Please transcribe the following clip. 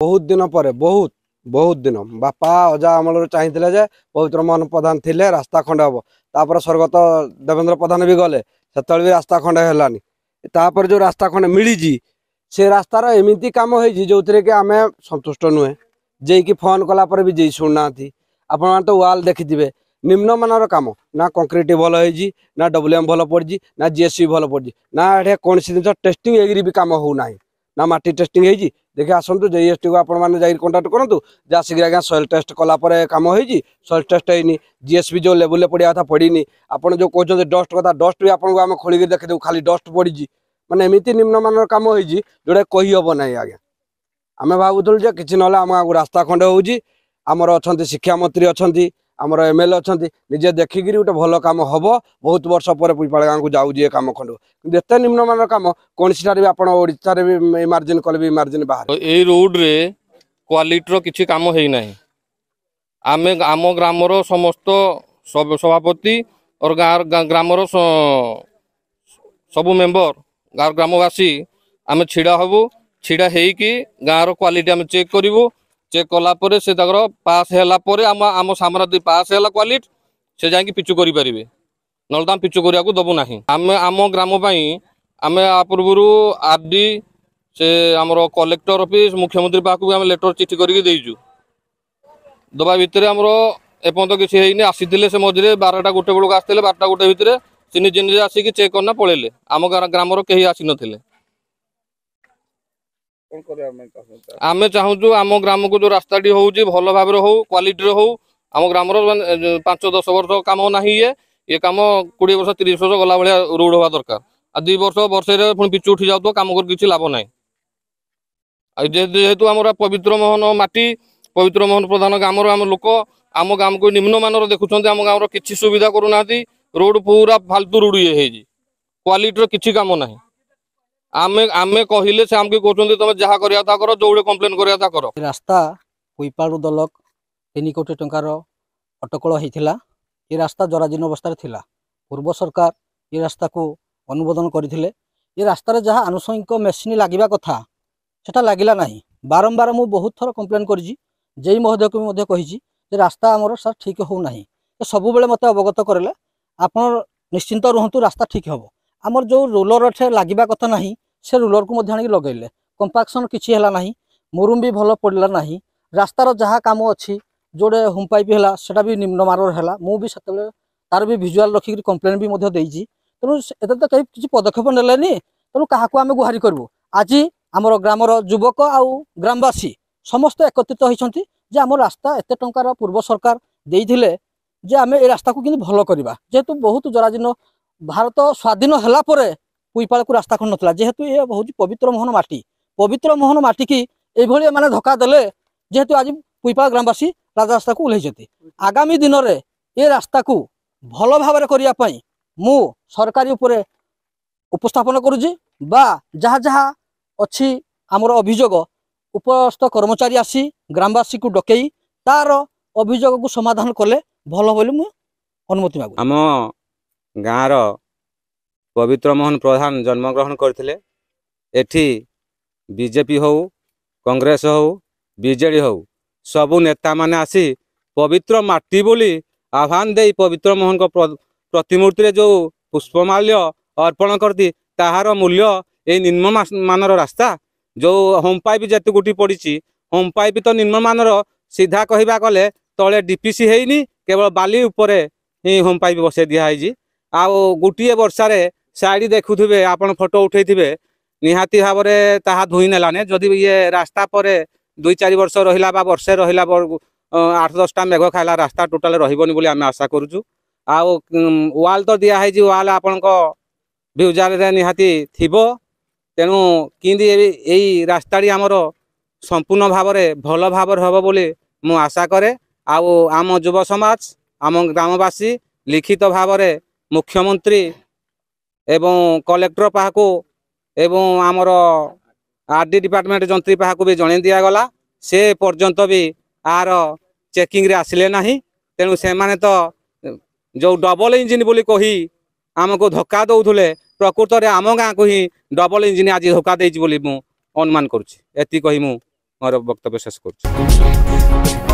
बहुत दिन पर बहुत बहुत दिन बापा अजा अमल चाहिए जे पवित्र मोहन प्रधान थे रास्ता खंडे हम तापर स्वर्गत देवेंद्र प्रधान भी गले से भी रास्ता खंडे है तापर जो रास्ता खंडे मिली से रास्तार एमती कम हो जो कि आम सन्तुष्ट नुहे जे फोन कलापर भी जे शुणुना आपण तो वाल देखिथे निम्नमानर कम ना कंक्रीट भल हो ना डब्ल्यूएम भल पड़ी ना जीएससी भल पड़ी ना ये कौन जिन टेस्टिंग एग्री भी कम होना ना माटी टेस्टिंग होगी देखिए आसतु जीएसटी को आपण कंटाक्ट करूँ आसिक आज्ञा सॉइल टेस्ट कलापर कम हो सॉइल टेस्ट होनी जीएसपी जो लेवल पड़ा था पड़नी आप जो कहते डस्ट कथा डस्ट भी आपको आम खोलिक देखीदेव खाली डस्ट पड़ी माने एमती निम्नमानर कम हो जोटा कही हम ना आज्ञा आम भावुलु कि ना आम आगे रास्ता खंडे होमर अच्छा शिक्षा मंत्री अच्छा आमर एमएलए अच्छा निजे देखिकी गोटे भल कम हम बहुत वर्ष पर पुईपाड़ गाँव को जाऊे कम खंड एत निम्नमानर कम कौन सी भी आप ओडिशा भी इमार्जिन कले भी इमार्जिन बाहर ये रोड रे क्वालिटी किसी काम होना आम आम ग्रामर समस्त सभापति और ग्रामर सबू मेम्बर ग्रामवासी आम छिड़ा हबू छिड़ा होगी गाँव क्वालिटी आम चेक करूँ चेक कलापर से पास है आम सामने पास है क्वालिटी से जाकि पिचु करें ना पिचु करने को दबू ना आम आम ग्राम आम पूर्व आरडी से आमर कलेक्टर ऑफिस मुख्यमंत्री पाक भी आम लेटर चिठी करके देचु दबा भितर आमर एपर्त किसी है आसी से मझे 12टा गोटे बेलू आसते 12टा गोटे भितर से निजे निजे आसिक चेक करना पड़े आम ग्रामर कहीं आसी नथिले आमे चाहूँ आम ग्राम को जो रास्ता टी हो भल भाव हो क्वालिटी हो आम ग्राम 5-10 वर्ष कम ना ये कम 20 वर्ष 30 वर्ष गला भाया रोड हवा दरकार आ 2 वर्ष वर्षे पुणी पिचु उठी जाऊ कम कर किसी लाभ ना जेहेतु आम पवित्र मोहन माटी पवित्र मोहन प्रधान ग्रामर आम लोक आम ग्राम को निम्नमानर देखुं आम गाँव किसी सुविधा करूना रोड पूरा फालतू रोड ये क्वालिटी किसी कम ना आमे आमे कहले से आमके कहते तुम जहाँ करा कर जो कम्प्लेन करा कर रास्ता कुईपाड़ू दलक 3 कोटी टंकार अटकल होता ये रास्ता जराजीर्ण अवस्था थिला पूर्व सरकार ये रास्ता को अनुमोदन करते ये रास्तार जहाँ आनुषंगिक मेसीन लगे कथा सेटा लगिला नहीं बारंबार मु बहुत थर कम्प्लेन करी महोदय को भी कही रास्ता आमर सर ठीक होना सब बेले मत अवगत करें आप निश्चिंत रुहतु रास्ता ठीक हम आमर जो रोलर लगे कथा ना से रोलर को लगेले कंपाक्शन किसी है ना मुरुम भी भल पड़ा ना रास्तार जहाँ कम अच्छी जोड़े होम पाइप है सेटा भी निम्नमानर है मुझे तार भी भिजुआल रखिक कम्प्लेन भी देती तेणु ए तो कहीं किसी पदक्षेप नेलेनी तेणु क्या आम गुहारि करूँ आज आमर ग्रामर युवक आउ ग्रामवासी समस्त एकत्रित होती जे आम रास्ता एत टंकार पूर्व सरकार देइथिले जे आम ए रास्ता को कि भल करवा जेहेतु बहुत जराजीर्ण भारत स्वाधीन है कुईपाड़ को रास्ता खंड ना जेहेतु ये बहुत पवित्र मोहन माटी की ये मैंने धक्का देले जेहेतु आज कुईपाड़ ग्रामवासी रास्ता को ओह्लैंट आगामी दिन में ये रास्ता को भल भाव करने मु सरकारी उपरे उपस्थापन करुँची बा जहाँ जहाँ अच्छी आमर अभियोग उपस्थ कर्मचारी आसी ग्रामवासी को डकई तार अभियोग को समाधान कले भल बोली मु अनुमति मागु आम गाँर पवित्र मोहन प्रधान जन्मग्रहण करते एठी बीजेपी हो कांग्रेस हो बीजेडी हो सबू नेता माने आसी पवित्र माटी बोली आह्वान दे पवित्र मोहन को प्रतिमूर्ति जो पुष्पमाल्य अर्पण करती ताहार मूल्य ये निम्नमानर रास्ता जो होम पाइप जेत गुटी पड़ी होम पाइप तो निम्नमानर सीधा कहवा गले तले डीपीसी हैनी केवल बाली उपरे ही होम पाइप बसई दिखाई आउ गोटे वर्षारे साइड देखुवे आपण फोटो उठे निहाती भाव में ताहा धुई नेलाने जदि ये रास्ता पर 2-4 वर्ष रहा वर्षे रहा 8-10टा मेघ खाला रास्ता टोटाल रही बोली आम आशा करुचु आउ वाल तो दिखाई वाल आपण भ्यूजार निहाती थिबो तेणु किंदी यही रास्ताटी आमर संपूर्ण भाव में भल भाव हम बोली मु आशा करे आउ आम युव समाज आम ग्रामवासी लिखित भाव में मुख्यमंत्री एवं कलेक्टर पाहको एवं आमर आरडी डिपार्टमेंट जंत्री पाहको भी जन दिगला से पर्यंत भी आर चेकिंग रे आसिले ना तेणु से माने तो जो डबल इंजिन बोली कही आमको धक्का दौले प्रकृत में आम गाँ को ही डबल इंजिन आज धोखा देछि बोली मु अनुमान करुछि एति कही मु ମୋର ବକ୍ତବ୍ୟ ଶେଷ କରୁଛି।